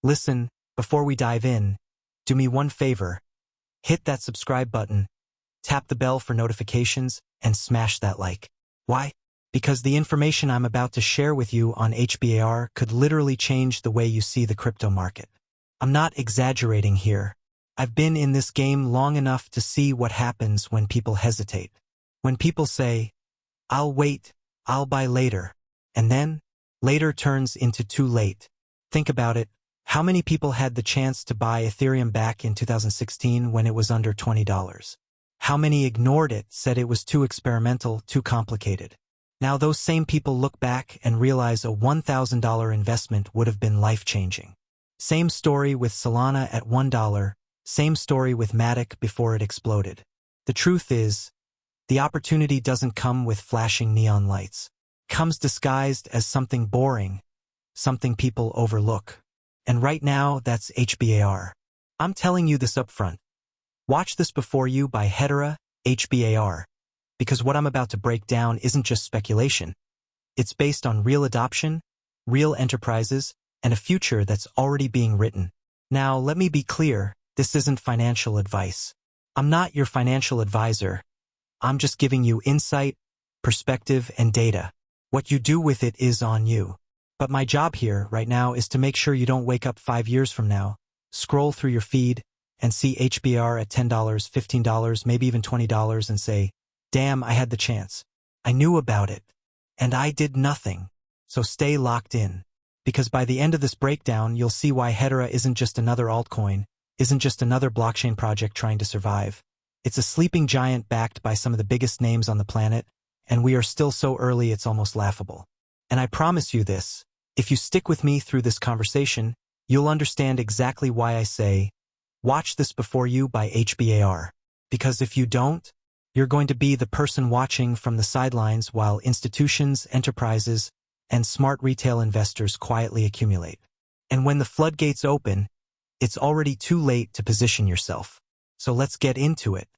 Listen, before we dive in, do me one favor. Hit that subscribe button, tap the bell for notifications, and smash that like. Why? Because the information I'm about to share with you on HBAR could literally change the way you see the crypto market. I'm not exaggerating here. I've been in this game long enough to see what happens when people hesitate. When people say, "I'll wait, I'll buy later," and then, later turns into too late. Think about it. How many people had the chance to buy Ethereum back in 2016 when it was under $20? How many ignored it, said it was too experimental, too complicated? Now those same people look back and realize a $1,000 investment would have been life-changing. Same story with Solana at $1, same story with Matic before it exploded. The truth is, the opportunity doesn't come with flashing neon lights. It comes disguised as something boring, something people overlook. And right now, that's HBAR. I'm telling you this up front. Watch this before you by Hedera HBAR. Because what I'm about to break down isn't just speculation. It's based on real adoption, real enterprises, and a future that's already being written. Now, let me be clear, this isn't financial advice. I'm not your financial advisor. I'm just giving you insight, perspective, and data. What you do with it is on you. But my job here, right now, is to make sure you don't wake up 5 years from now, scroll through your feed, and see HBR at $10, $15, maybe even $20 and say, "Damn, I had the chance. I knew about it. And I did nothing." So stay locked in. Because by the end of this breakdown, you'll see why Hedera isn't just another altcoin, isn't just another blockchain project trying to survive. It's a sleeping giant backed by some of the biggest names on the planet, and we are still so early it's almost laughable. And I promise you this, if you stick with me through this conversation, you'll understand exactly why I say, watch this before you by HBAR. Because if you don't, you're going to be the person watching from the sidelines while institutions, enterprises, and smart retail investors quietly accumulate. And when the floodgates open, it's already too late to position yourself. So let's get into it.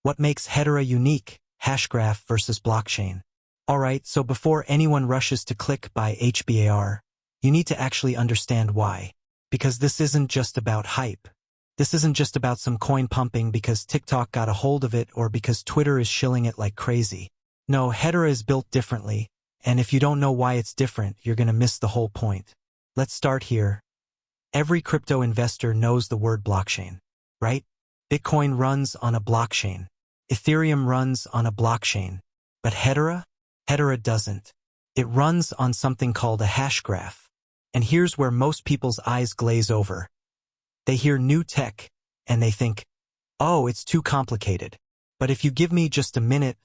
What makes Hedera unique? Hashgraph versus blockchain. Alright, so before anyone rushes to click by HBAR, you need to actually understand why. Because this isn't just about hype. This isn't just about some coin pumping because TikTok got a hold of it or because Twitter is shilling it like crazy. No, Hedera is built differently, and if you don't know why it's different, you're gonna miss the whole point. Let's start here. Every crypto investor knows the word blockchain, right? Bitcoin runs on a blockchain. Ethereum runs on a blockchain. But Hedera? Hedera doesn't. It runs on something called a hash graph. And here's where most people's eyes glaze over. They hear new tech, and they think, oh, it's too complicated. But if you give me just a minute,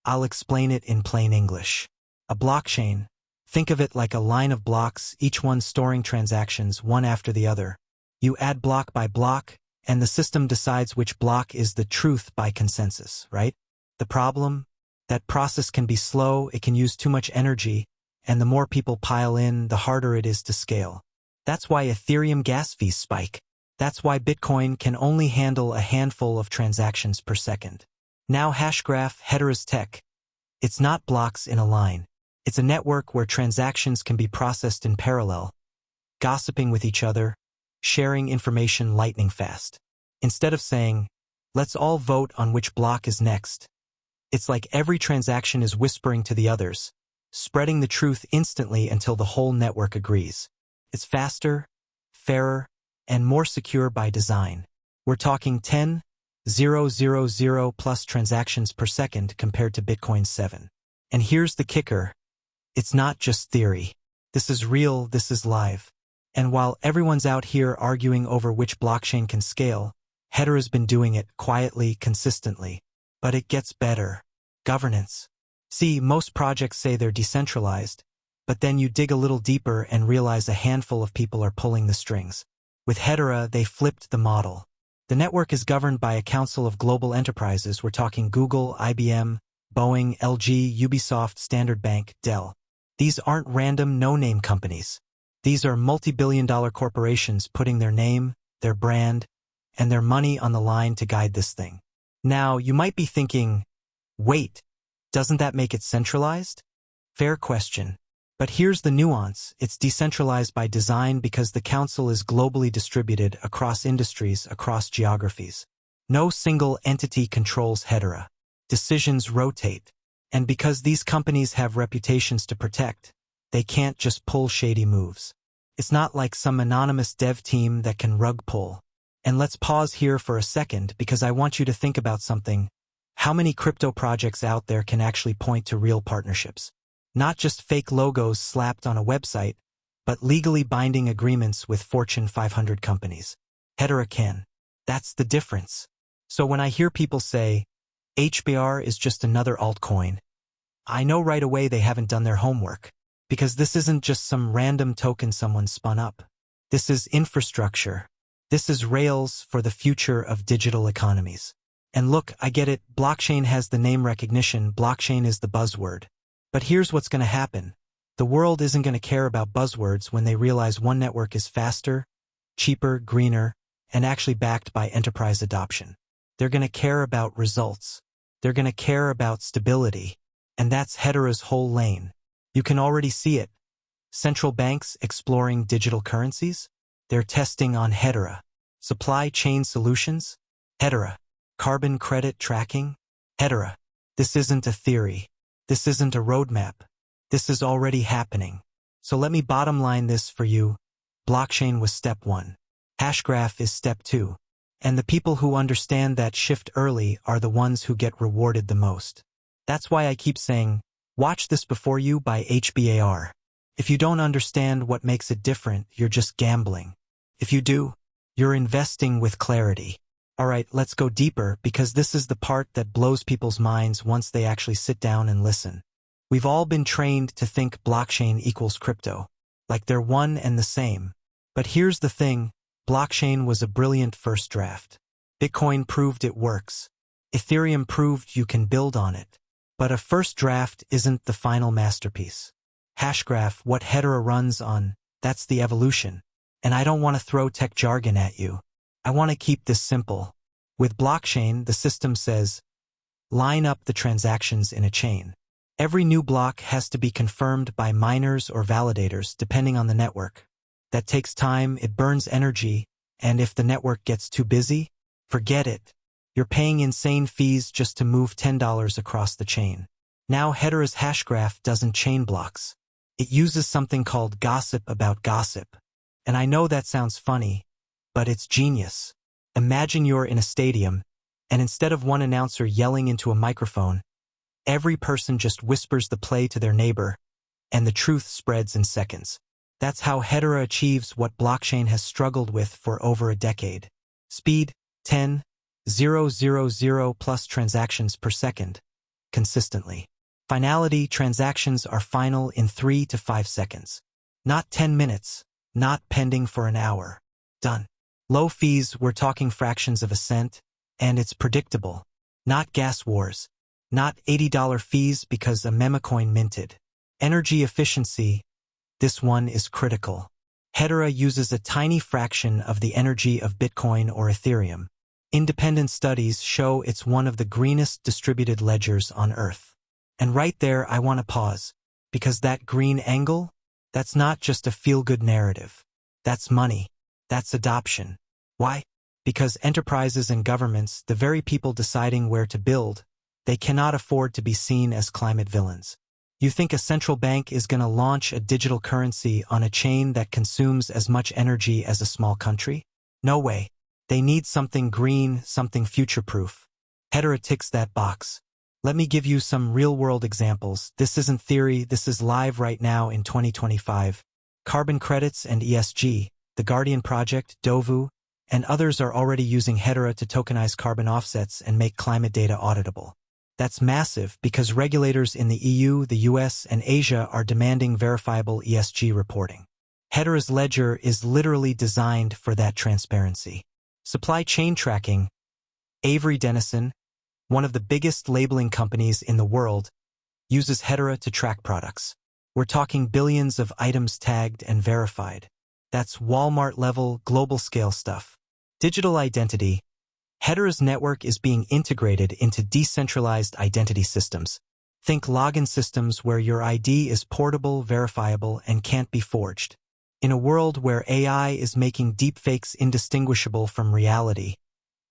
I'll explain it in plain English. A blockchain, think of it like a line of blocks, each one storing transactions one after the other. You add block by block, and the system decides which block is the truth by consensus, right? The problem? That process can be slow, it can use too much energy, and the more people pile in, the harder it is to scale. That's why Ethereum gas fees spike. That's why Bitcoin can only handle a handful of transactions per second. Now Hashgraph, Hedera's tech. It's not blocks in a line. It's a network where transactions can be processed in parallel, gossiping with each other, sharing information lightning fast. Instead of saying, let's all vote on which block is next, it's like every transaction is whispering to the others, spreading the truth instantly until the whole network agrees. It's faster, fairer, and more secure by design. We're talking 10,000 plus transactions per second compared to Bitcoin's 7. And here's the kicker. It's not just theory. This is real, this is live. And while everyone's out here arguing over which blockchain can scale, Hedera's been doing it quietly, consistently. But it gets better. Governance. See, most projects say they're decentralized, but then you dig a little deeper and realize a handful of people are pulling the strings. With Hedera, they flipped the model. The network is governed by a council of global enterprises. We're talking Google, IBM, Boeing, LG, Ubisoft, Standard Bank, Dell. These aren't random no-name companies. These are multi-billion-dollar corporations putting their name, their brand, and their money on the line to guide this thing. Now, you might be thinking, wait, doesn't that make it centralized? Fair question. But here's the nuance. It's decentralized by design because the council is globally distributed across industries, across geographies. No single entity controls Hedera. Decisions rotate. And because these companies have reputations to protect, they can't just pull shady moves. It's not like some anonymous dev team that can rug pull. And let's pause here for a second because I want you to think about something. How many crypto projects out there can actually point to real partnerships? Not just fake logos slapped on a website, but legally binding agreements with Fortune 500 companies. Hedera can. That's the difference. So when I hear people say, HBAR is just another altcoin, I know right away they haven't done their homework. Because this isn't just some random token someone spun up. This is infrastructure. This is rails for the future of digital economies. And look, I get it, blockchain has the name recognition, blockchain is the buzzword. But here's what's going to happen. The world isn't going to care about buzzwords when they realize one network is faster, cheaper, greener, and actually backed by enterprise adoption. They're going to care about results. They're going to care about stability. And that's Hedera's whole lane. You can already see it. Central banks exploring digital currencies? They're testing on Hedera. Supply chain solutions? Hedera. Carbon credit tracking? Hedera. This isn't a theory. This isn't a roadmap. This is already happening. So let me bottom line this for you. Blockchain was step 1. Hashgraph is step 2. And the people who understand that shift early are the ones who get rewarded the most. That's why I keep saying, watch this before you by HBAR. If you don't understand what makes it different, you're just gambling. If you do, you're investing with clarity. Alright, let's go deeper because this is the part that blows people's minds once they actually sit down and listen. We've all been trained to think blockchain equals crypto, like they're one and the same. But here's the thing, blockchain was a brilliant first draft. Bitcoin proved it works. Ethereum proved you can build on it. But a first draft isn't the final masterpiece. Hashgraph, what Hedera runs on, that's the evolution. And I don't want to throw tech jargon at you. I want to keep this simple. With blockchain, the system says, line up the transactions in a chain. Every new block has to be confirmed by miners or validators, depending on the network. That takes time, it burns energy, and if the network gets too busy, forget it. You're paying insane fees just to move $10 across the chain. Now Hedera's Hashgraph doesn't chain blocks. It uses something called gossip about gossip. And I know that sounds funny, but it's genius. Imagine you're in a stadium, and instead of one announcer yelling into a microphone, every person just whispers the play to their neighbor, and the truth spreads in seconds. That's how Hedera achieves what blockchain has struggled with for over a decade. Speed, 10,000 plus transactions per second, consistently. Finality, transactions are final in 3 to 5 seconds. Not 10 minutes, not pending for an hour. Done. Low fees, we're talking fractions of a cent, and it's predictable. Not gas wars. Not $80 fees because a memecoin minted. Energy efficiency, this one is critical. Hedera uses a tiny fraction of the energy of Bitcoin or Ethereum. Independent studies show it's one of the greenest distributed ledgers on Earth. And right there, I want to pause, because that green angle, that's not just a feel-good narrative. That's money. That's adoption. Why? Because enterprises and governments, the very people deciding where to build, they cannot afford to be seen as climate villains. You think a central bank is going to launch a digital currency on a chain that consumes as much energy as a small country? No way. They need something green, something future-proof. Hedera ticks that box. Let me give you some real-world examples. This isn't theory, this is live right now in 2025. Carbon credits and ESG, the Guardian Project, Dovu, and others are already using Hedera to tokenize carbon offsets and make climate data auditable. That's massive because regulators in the EU, the US, and Asia are demanding verifiable ESG reporting. Hedera's ledger is literally designed for that transparency. Supply chain tracking. Avery Dennison, one of the biggest labeling companies in the world, uses Hedera to track products. We're talking billions of items tagged and verified. That's Walmart-level, global-scale stuff. Digital identity. Hedera's network is being integrated into decentralized identity systems. Think login systems where your ID is portable, verifiable, and can't be forged. In a world where AI is making deepfakes indistinguishable from reality,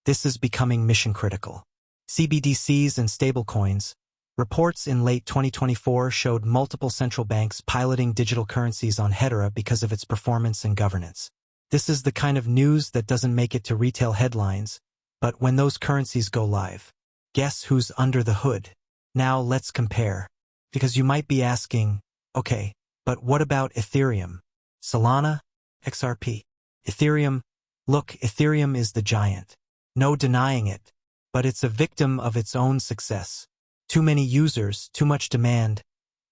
this is becoming mission-critical. CBDCs and stablecoins. Reports in late 2024 showed multiple central banks piloting digital currencies on Hedera because of its performance and governance. This is the kind of news that doesn't make it to retail headlines, but when those currencies go live, guess who's under the hood? Now let's compare. Because you might be asking, okay, but what about Ethereum? Solana? XRP? Ethereum? Look, Ethereum is the giant. No denying it. But it's a victim of its own success. Too many users, too much demand,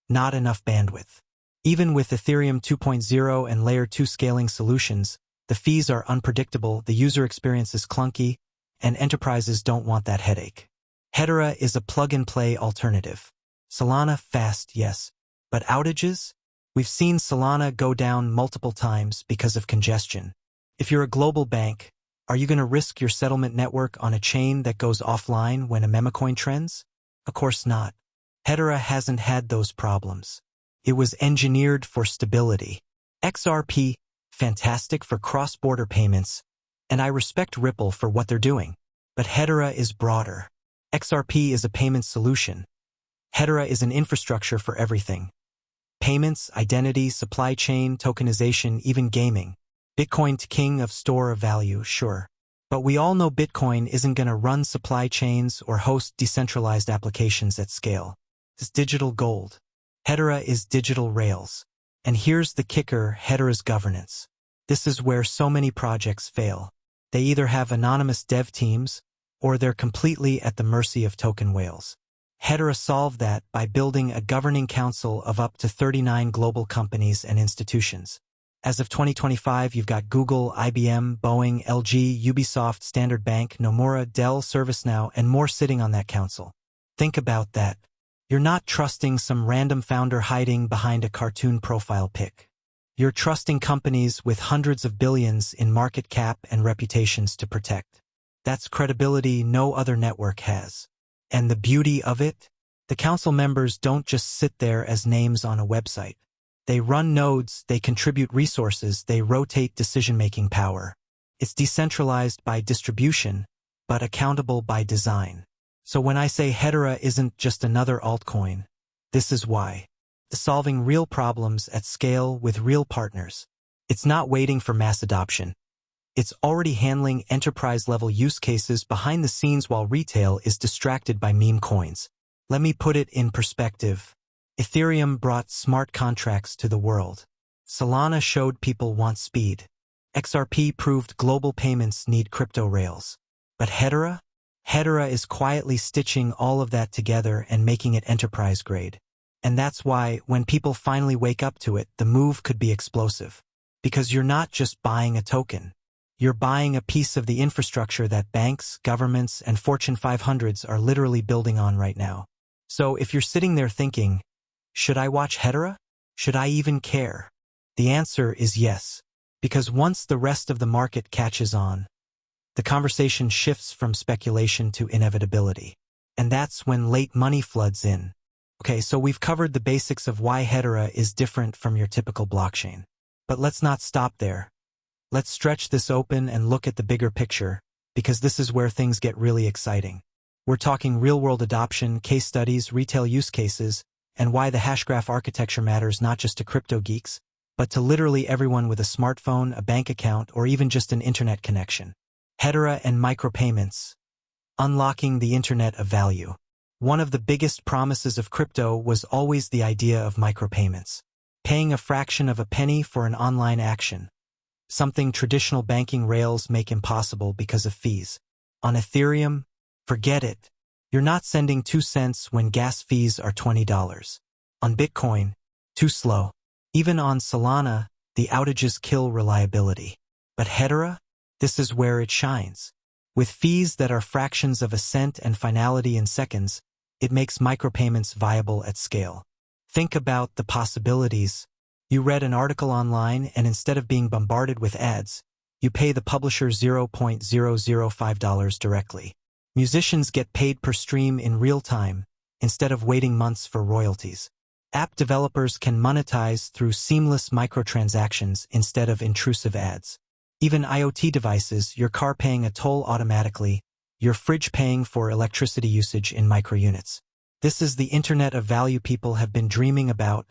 not enough bandwidth. Even with Ethereum 2.0 and Layer 2 scaling solutions, the fees are unpredictable, the user experience is clunky, and enterprises don't want that headache. Hedera is a plug-and-play alternative. Solana, fast, yes. But outages? We've seen Solana go down multiple times because of congestion. If you're a global bank, are you going to risk your settlement network on a chain that goes offline when a memecoin trends? Of course not. Hedera hasn't had those problems. It was engineered for stability. XRP, fantastic for cross-border payments, and I respect Ripple for what they're doing. But Hedera is broader. XRP is a payment solution. Hedera is an infrastructure for everything. Payments, identity, supply chain, tokenization, even gaming. Bitcoin king of store of value, sure. But we all know Bitcoin isn't going to run supply chains or host decentralized applications at scale. It's digital gold. Hedera is digital rails. And here's the kicker, Hedera's governance. This is where so many projects fail. They either have anonymous dev teams, or they're completely at the mercy of token whales. Hedera solved that by building a governing council of up to 39 global companies and institutions. As of 2025, you've got Google, IBM, Boeing, LG, Ubisoft, Standard Bank, Nomura, Dell, ServiceNow, and more sitting on that council. Think about that. You're not trusting some random founder hiding behind a cartoon profile pic. You're trusting companies with hundreds of billions in market cap and reputations to protect. That's credibility no other network has. And the beauty of it? The council members don't just sit there as names on a website. They run nodes, they contribute resources, they rotate decision-making power. It's decentralized by distribution, but accountable by design. So when I say Hedera isn't just another altcoin, this is why. It's solving real problems at scale with real partners. It's not waiting for mass adoption. It's already handling enterprise-level use cases behind the scenes while retail is distracted by meme coins. Let me put it in perspective. Ethereum brought smart contracts to the world. Solana showed people want speed. XRP proved global payments need crypto rails. But Hedera? Hedera is quietly stitching all of that together and making it enterprise-grade. And that's why, when people finally wake up to it, the move could be explosive. Because you're not just buying a token. You're buying a piece of the infrastructure that banks, governments, and Fortune 500s are literally building on right now. So if you're sitting there thinking, should I watch Hedera? Should I even care? The answer is yes. Because once the rest of the market catches on, the conversation shifts from speculation to inevitability. And that's when late money floods in. Okay, so we've covered the basics of why Hedera is different from your typical blockchain. But let's not stop there. Let's stretch this open and look at the bigger picture, because this is where things get really exciting. We're talking real-world adoption, case studies, retail use cases, and why the Hashgraph architecture matters not just to crypto geeks, but to literally everyone with a smartphone, a bank account, or even just an internet connection. Hedera and micropayments. Unlocking the Internet of Value. One of the biggest promises of crypto was always the idea of micropayments. Paying a fraction of a penny for an online action. Something traditional banking rails make impossible because of fees. On Ethereum, forget it. You're not sending 2 cents when gas fees are $20. On Bitcoin, too slow. Even on Solana, the outages kill reliability. But Hedera? This is where it shines. With fees that are fractions of a cent and finality in seconds, it makes micropayments viable at scale. Think about the possibilities. You read an article online and instead of being bombarded with ads, you pay the publisher $0.005 directly. Musicians get paid per stream in real time, instead of waiting months for royalties. App developers can monetize through seamless microtransactions instead of intrusive ads. Even IoT devices, your car paying a toll automatically, your fridge paying for electricity usage in microunits. This is the Internet of Value people have been dreaming about,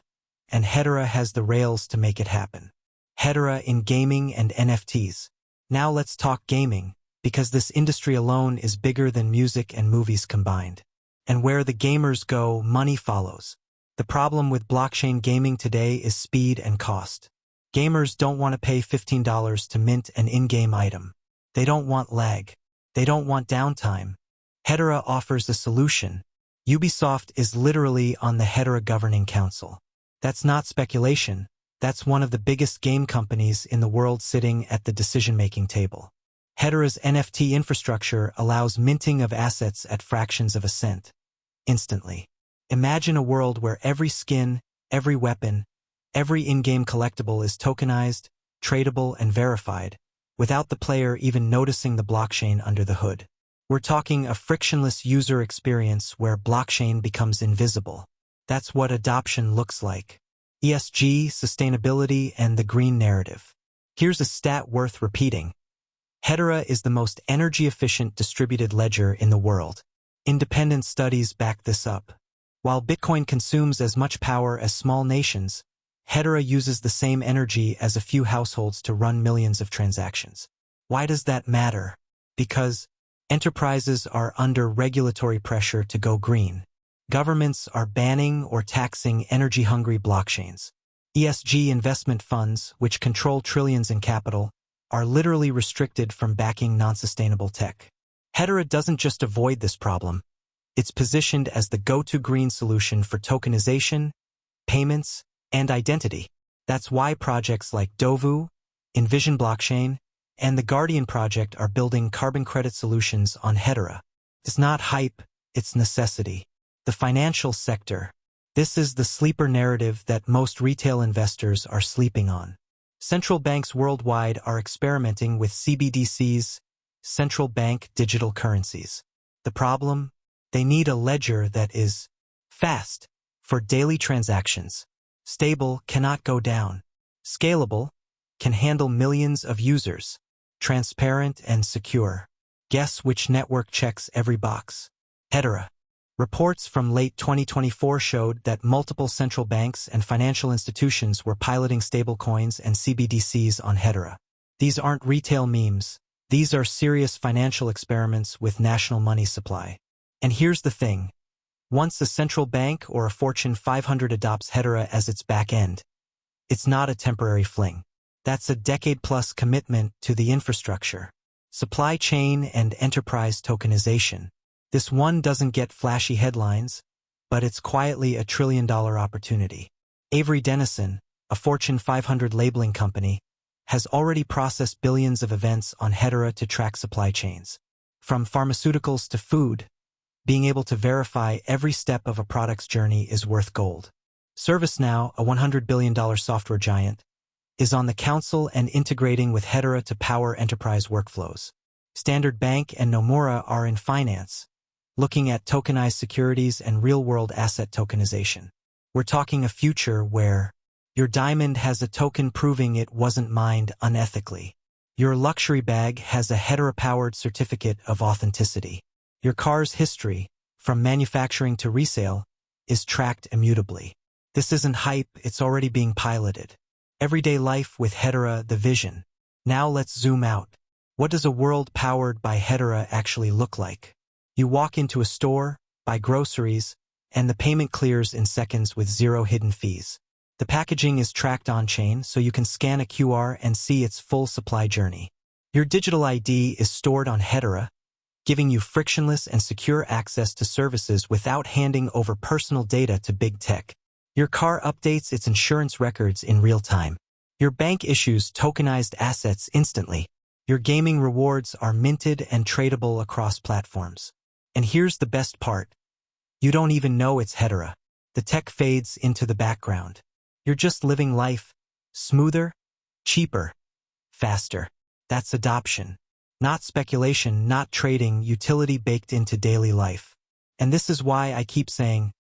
and Hedera has the rails to make it happen. Hedera in gaming and NFTs. Now let's talk gaming, because this industry alone is bigger than music and movies combined. And where the gamers go, money follows. The problem with blockchain gaming today is speed and cost. Gamers don't want to pay $15 to mint an in-game item. They don't want lag. They don't want downtime. Hedera offers a solution. Ubisoft is literally on the Hedera Governing Council. That's not speculation. That's one of the biggest game companies in the world sitting at the decision-making table. Hedera's NFT infrastructure allows minting of assets at fractions of a cent. Instantly. Imagine a world where every skin, every weapon, every in-game collectible is tokenized, tradable, and verified, without the player even noticing the blockchain under the hood. We're talking a frictionless user experience where blockchain becomes invisible. That's what adoption looks like. ESG, sustainability, and the green narrative. Here's a stat worth repeating. Hedera is the most energy-efficient distributed ledger in the world. Independent studies back this up. While Bitcoin consumes as much power as small nations, Hedera uses the same energy as a few households to run millions of transactions. Why does that matter? Because enterprises are under regulatory pressure to go green. Governments are banning or taxing energy-hungry blockchains. ESG investment funds, which control trillions in capital, are literally restricted from backing non-sustainable tech. Hedera doesn't just avoid this problem. It's positioned as the go-to green solution for tokenization, payments, and identity. That's why projects like Dovu, Envision Blockchain, and the Guardian project are building carbon credit solutions on Hedera. It's not hype, it's necessity. The financial sector. This is the sleeper narrative that most retail investors are sleeping on. Central banks worldwide are experimenting with CBDCs, central bank digital currencies. The problem? They need a ledger that is fast for daily transactions, stable, cannot go down, scalable, can handle millions of users, transparent and secure. Guess which network checks every box? Hedera. Reports from late 2024 showed that multiple central banks and financial institutions were piloting stablecoins and CBDCs on Hedera. These aren't retail memes. These are serious financial experiments with national money supply. And here's the thing. Once a central bank or a Fortune 500 adopts Hedera as its back end, it's not a temporary fling. That's a decade-plus commitment to the infrastructure, supply chain, and enterprise tokenization. This one doesn't get flashy headlines, but it's quietly a trillion-dollar opportunity. Avery Dennison, a Fortune 500 labeling company, has already processed billions of events on Hedera to track supply chains. From pharmaceuticals to food, being able to verify every step of a product's journey is worth gold. ServiceNow, a $100 billion software giant, is on the council and integrating with Hedera to power enterprise workflows. Standard Bank and Nomura are in finance, looking at tokenized securities and real-world asset tokenization. We're talking a future where your diamond has a token proving it wasn't mined unethically. Your luxury bag has a Hedera-powered certificate of authenticity. Your car's history, from manufacturing to resale, is tracked immutably. This isn't hype, it's already being piloted. Everyday life with Hedera, the vision. Now let's zoom out. What does a world powered by Hedera actually look like? You walk into a store, buy groceries, and the payment clears in seconds with zero hidden fees. The packaging is tracked on-chain so you can scan a QR and see its full supply journey. Your digital ID is stored on Hedera, giving you frictionless and secure access to services without handing over personal data to big tech. Your car updates its insurance records in real time. Your bank issues tokenized assets instantly. Your gaming rewards are minted and tradable across platforms. And here's the best part. You don't even know it's Hedera. The tech fades into the background. You're just living life, smoother, cheaper, faster. That's adoption. Not speculation, not trading, utility baked into daily life. And this is why I keep saying,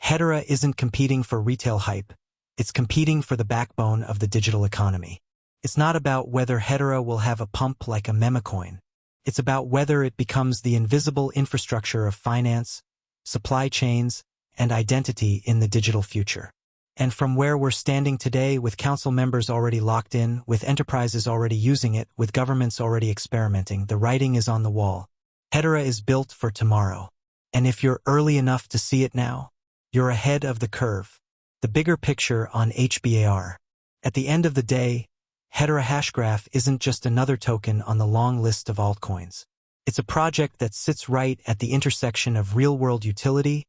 Hedera isn't competing for retail hype. It's competing for the backbone of the digital economy. It's not about whether Hedera will have a pump like a meme coin. It's about whether it becomes the invisible infrastructure of finance, supply chains, and identity in the digital future. And from where we're standing today, with council members already locked in, with enterprises already using it, with governments already experimenting, the writing is on the wall. Hedera is built for tomorrow. And if you're early enough to see it now, you're ahead of the curve. The bigger picture on HBAR. At the end of the day, Hedera Hashgraph isn't just another token on the long list of altcoins. It's a project that sits right at the intersection of real-world utility,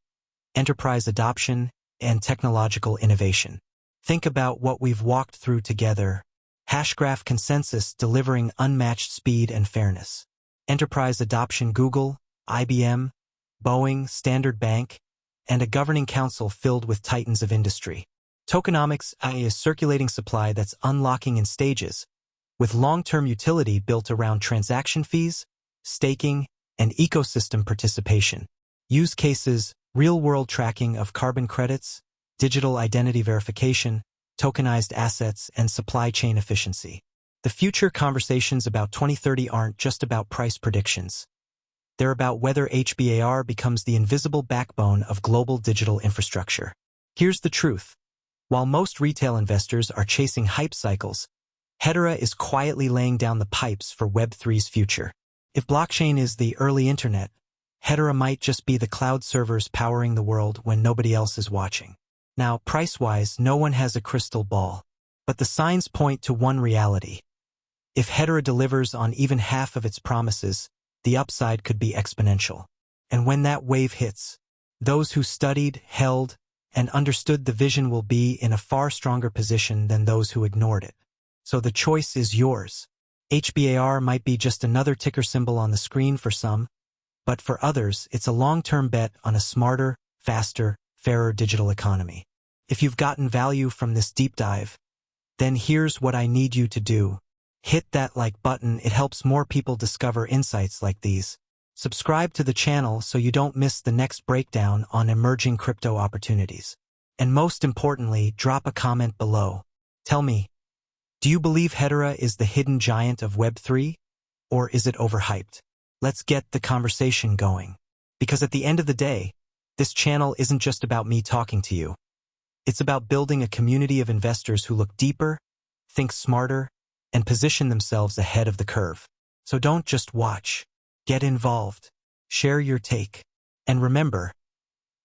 enterprise adoption, and technological innovation. Think about what we've walked through together. Hashgraph consensus delivering unmatched speed and fairness. Enterprise adoption Google, IBM, Boeing, Standard Bank, and a governing council filled with titans of industry. Tokenomics is circulating supply that's unlocking in stages, with long-term utility built around transaction fees, staking, and ecosystem participation. Use cases: real-world tracking of carbon credits, digital identity verification, tokenized assets, and supply chain efficiency. The future conversations about 2030 aren't just about price predictions. They're about whether HBAR becomes the invisible backbone of global digital infrastructure. Here's the truth. While most retail investors are chasing hype cycles, Hedera is quietly laying down the pipes for Web3's future. If blockchain is the early internet, Hedera might just be the cloud servers powering the world when nobody else is watching. Now, price-wise, no one has a crystal ball. But the signs point to one reality. If Hedera delivers on even half of its promises, the upside could be exponential. And when that wave hits, those who studied, held, and understood the vision will be in a far stronger position than those who ignored it. So the choice is yours. HBAR might be just another ticker symbol on the screen for some, but for others, it's a long-term bet on a smarter, faster, fairer digital economy. If you've gotten value from this deep dive, then here's what I need you to do. Hit that like button. It helps more people discover insights like these. Subscribe to the channel so you don't miss the next breakdown on emerging crypto opportunities. And most importantly, drop a comment below. Tell me, do you believe Hedera is the hidden giant of Web3? Or is it overhyped? Let's get the conversation going. Because at the end of the day, this channel isn't just about me talking to you. It's about building a community of investors who look deeper, think smarter, and position themselves ahead of the curve. So don't just watch. Get involved. Share your take. And remember,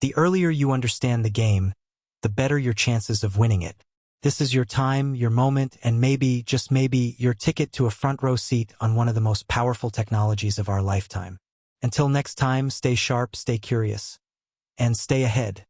the earlier you understand the game, the better your chances of winning it. This is your time, your moment, and maybe, just maybe, your ticket to a front row seat on one of the most powerful technologies of our lifetime. Until next time, stay sharp, stay curious, and stay ahead.